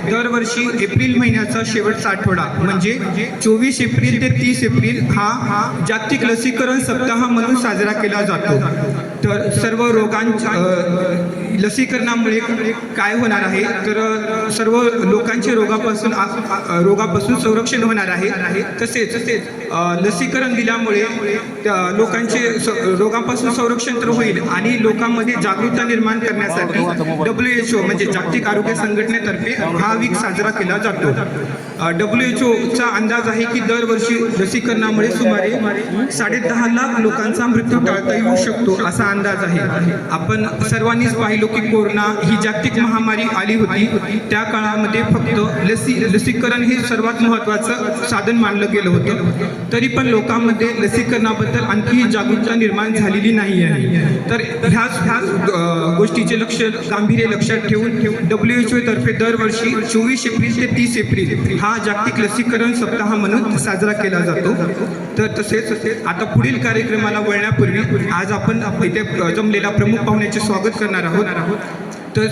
दरवर्षी एप्रिल महिन्याचा शेवटचा आठवडा म्हणजे 24 एप्रिल ते 30 एप्रिल हा जागतिक लसीकरण सप्ताह म्हणून साजरा केला जातो। तर सर्व लसीकरणामुळे काय होणार आहे, तर सर्व लोकांचे रोगापासून संरक्षण होणार आहे। तसेच लसीकरण दिल्यामुळे लोकांचे रोगापासून संरक्षण तर होईल आणि लोकांमध्ये जागरूकता निर्माण करण्यासाठी WHO म्हणजे जागतिक आरोग्य संघटनेतर्फे हा वीक साजरा केला जातो। WHO चा अंदाज आहे की दरवर्षी लसीकरणामुळे सुमारे 10.5 लाख लोकांचा मृत्यू टाळता येऊ शकतो असा अंदाज आहे। आपण सर्वांनीच पाहिलो की कोरोना ही जागतिक महामारी आली होती, त्या काळामध्ये फक्त लसीकरण हे सर्वात महत्त्वाचं साधन मानलं गेलं होतं, तरी पण लोकांमध्ये लसीकरणाबद्दल आणखी जागरूकता निर्माण झालेली नाही आहे। तर ह्याच गोष्टीचे गांभीर्य लक्षात ठेवून WHO तर्फे दरवर्षी 24 एप्रिल ते 30 एप्रिल हा जागतिक लसीकरण सप्ताह म्हणून साजरा केला जातो। तर तसेच आता पुढील कार्यक्रमाला वळण्यापूर्वी आज आपण इथे जमलेल्या प्रमुख पाहुण्याचे स्वागत करणार आहोत। तर